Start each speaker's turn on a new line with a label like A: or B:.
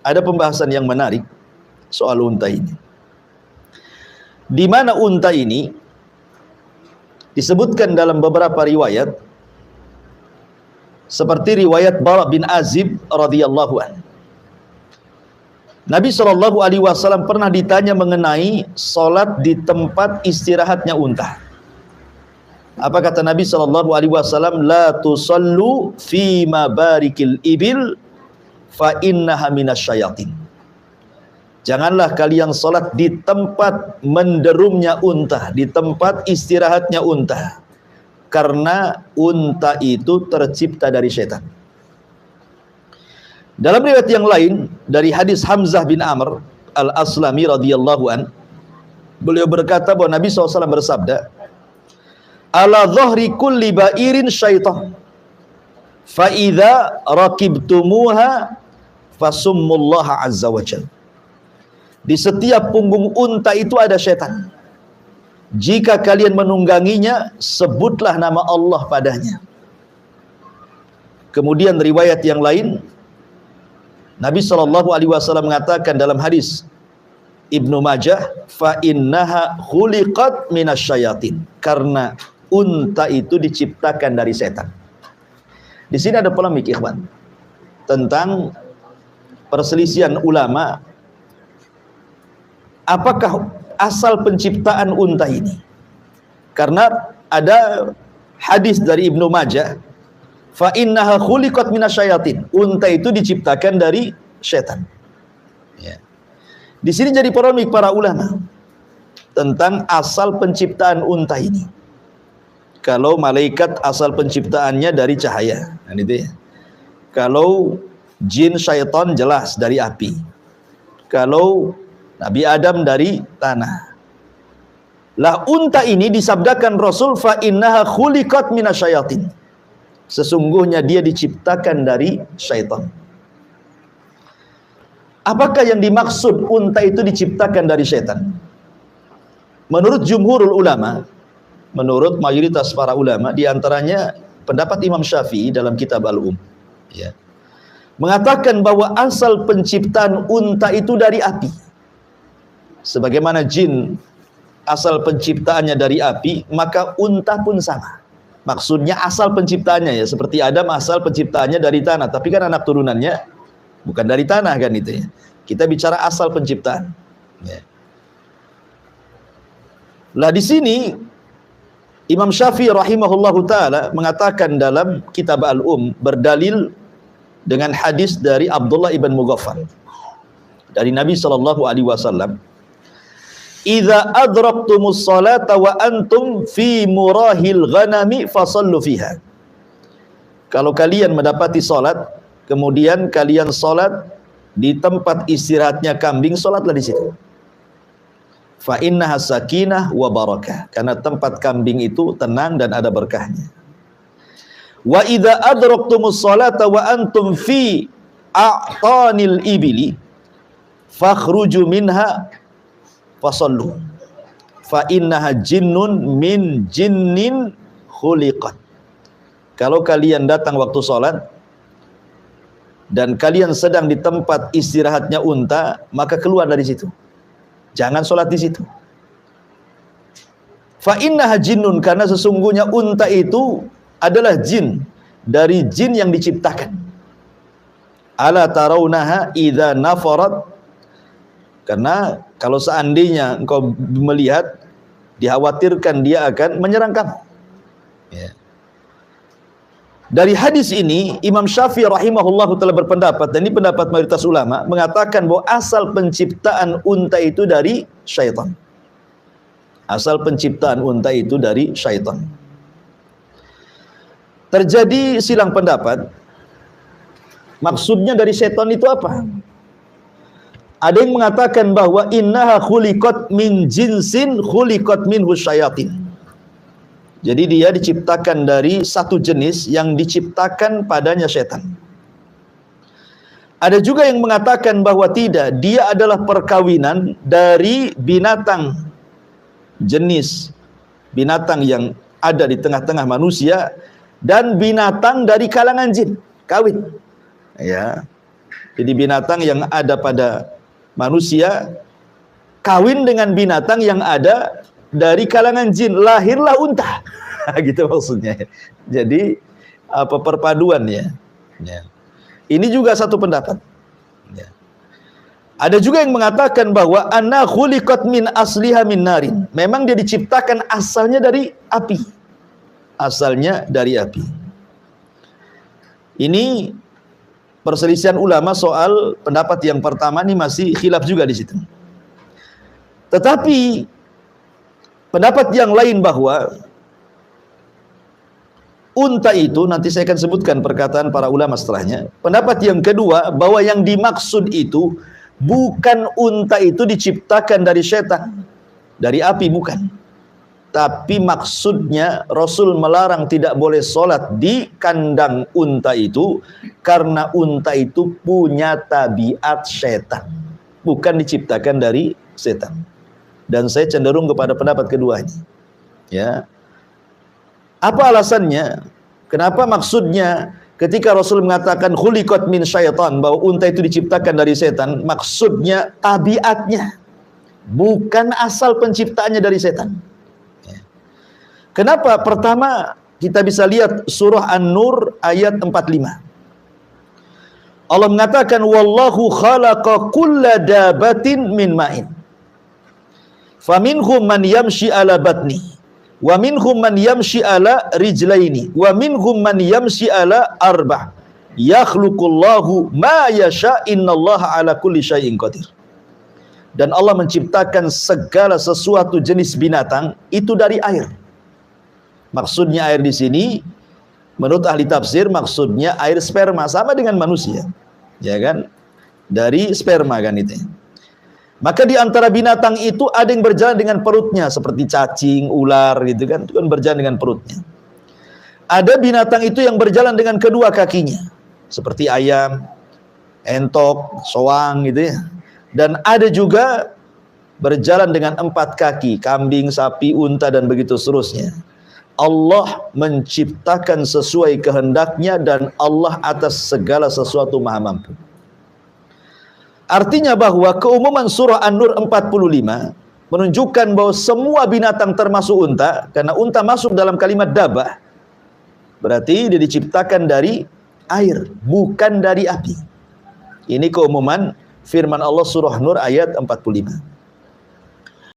A: ada pembahasan yang menarik soal unta ini. Di mana unta ini disebutkan dalam beberapa riwayat, seperti riwayat Bara bin Azib radhiyallahu anhu. Nabi SAW pernah ditanya mengenai solat di tempat istirahatnya unta. Apa kata Nabi SAW? La tusallu fi mabarikil ibil fa innaha minasyayatin. Janganlah kalian solat di tempat menderumnya unta, di tempat istirahatnya unta, karena unta itu tercipta dari setan. Dalam riwayat yang lain dari hadis Hamzah bin Amr al-Aslami radhiyallahu an, beliau berkata bahwa Nabi SAW bersabda, ala dhahri kulli ba'irin syaitan, fa idza rakibtumuha fasummullaha azza wa jalla. Di setiap punggung unta itu ada setan. Jika kalian menungganginya, sebutlah nama Allah padanya. Kemudian riwayat yang lain, Nabi SAW mengatakan dalam hadis Ibnu Majah, fa innaha khuliqat minasyayatin, karena unta itu diciptakan dari setan. Di sini ada polemik ikhwan tentang perselisihan ulama, apakah asal penciptaan unta ini? Karena ada hadis dari Ibnu Majah, fa innaha khuliqat minasyayatin, unta itu diciptakan dari setan. Ya. Di sini jadi polemik para ulama tentang asal penciptaan unta ini. Kalau malaikat asal penciptaannya dari cahaya, kan itu ya. Kalau jin syaitan jelas dari api. Kalau Nabi Adam dari tanah. Lah unta ini disabdakan Rasul, fa innaha khuliqat minasyayatin, sesungguhnya dia diciptakan dari syaitan. Apakah yang dimaksud unta itu diciptakan dari syaitan? Menurut jumhurul ulama, menurut mayoritas para ulama, diantaranya pendapat Imam Syafi'i dalam kitab Al-Um, ya, mengatakan bahwa asal penciptaan unta itu dari api. Sebagaimana jin asal penciptaannya dari api, maka unta pun sama. Maksudnya asal penciptaannya, ya, seperti Adam asal penciptaannya dari tanah, tapi kan anak turunannya bukan dari tanah, kan itu ya. Kita bicara asal penciptaan. Ya. Lah di sini Imam Syafi'i rahimahullahu taala mengatakan dalam kitab Al-Um, berdalil dengan hadis dari Abdullah ibn Mughaffal dari Nabi SAW, idza adraktumus salata wa antum fi murahil ghanami fasallu fiha. Kalau kalian mendapati salat, kemudian kalian salat di tempat istirahatnya kambing, salatlah di situ. Fa innaha sakinah wa barakah, karena tempat kambing itu tenang dan ada berkahnya. Wa idza adraktumus salata wa antum fi a'tanil ibili fakhruju minha fasallu fa innaha jinnun min jinnin khuliqat. Kalau kalian datang waktu sholat dan kalian sedang di tempat istirahatnya unta, maka keluar dari situ, jangan sholat di situ. Fa innaha jinnun, karena sesungguhnya unta itu adalah jin, dari jin yang diciptakan. Ala tarawnaha idza nafarat, karena kalau seandainya engkau melihat, dikhawatirkan dia akan menyerang kamu. Ya. Dari hadis ini, Imam Syafi'i rahimahullahu telah berpendapat, dan ini pendapat mayoritas ulama, mengatakan bahwa asal penciptaan unta itu dari syaitan. Asal penciptaan unta itu dari syaitan. Terjadi silang pendapat, maksudnya dari syaitan itu apa? Ada yang mengatakan bahwa innaha khuliqat min jinsin khuliqat minhu syayatin. Jadi dia diciptakan dari satu jenis yang diciptakan padanya setan. Ada juga yang mengatakan bahwa tidak, dia adalah perkawinan dari binatang, jenis binatang yang ada di tengah-tengah manusia dan binatang dari kalangan jin, kawin. Ya. Jadi binatang yang ada pada manusia kawin dengan binatang yang ada dari kalangan jin, lahirlah unta. Gitu maksudnya. Jadi apa perpaduannya? Ya. Ini juga satu pendapat. Ya. Ada juga yang mengatakan bahwa anna khuliqat min asliha min narin. Memang dia diciptakan asalnya dari api. Asalnya dari api. Ini perselisihan ulama soal pendapat yang pertama ini masih khilaf juga di situ. Tetapi pendapat yang lain bahwa unta itu, nanti saya akan sebutkan perkataan para ulama setelahnya. Pendapat yang kedua, bahwa yang dimaksud itu bukan unta itu diciptakan dari setan, dari api, bukan. Tapi maksudnya Rasul melarang tidak boleh sholat di kandang unta itu karena unta itu punya tabiat setan, bukan diciptakan dari setan. Dan saya cenderung kepada pendapat kedua ini. Ya. Apa alasannya? Kenapa maksudnya ketika Rasul mengatakan khuliqat min syaitan, bahwa unta itu diciptakan dari setan, maksudnya tabiatnya, bukan asal penciptaannya dari setan. Kenapa? Pertama, kita bisa lihat surah An-Nur ayat 45. Allah mengatakan wallahu khalaqa kulla dabatin min ma'in. Faminhum man yamshi ala batni wa minhum man yamshi ala rijlaini wa minhum man yamshi ala arba' yakhluqullahu ma yasha innallaha ala kulli syai'in qadir. Dan Allah menciptakan segala sesuatu jenis binatang itu dari air. Maksudnya air di sini menurut ahli tafsir maksudnya air sperma, sama dengan manusia. Ya kan? Dari sperma kan itu. Maka di antara binatang itu ada yang berjalan dengan perutnya, seperti cacing, ular gitu kan, itu kan berjalan dengan perutnya. Ada binatang itu yang berjalan dengan kedua kakinya, seperti ayam, entok, soang gitu ya. Dan ada juga berjalan dengan 4 kaki, kambing, sapi, unta dan begitu seterusnya. Allah menciptakan sesuai kehendaknya dan Allah atas segala sesuatu maha mampu. Artinya bahwa keumuman surah An-Nur 45 menunjukkan bahwa semua binatang termasuk unta, karena unta masuk dalam kalimat dabah, berarti dia diciptakan dari air, bukan dari api. Ini keumuman firman Allah surah Nur ayat 45.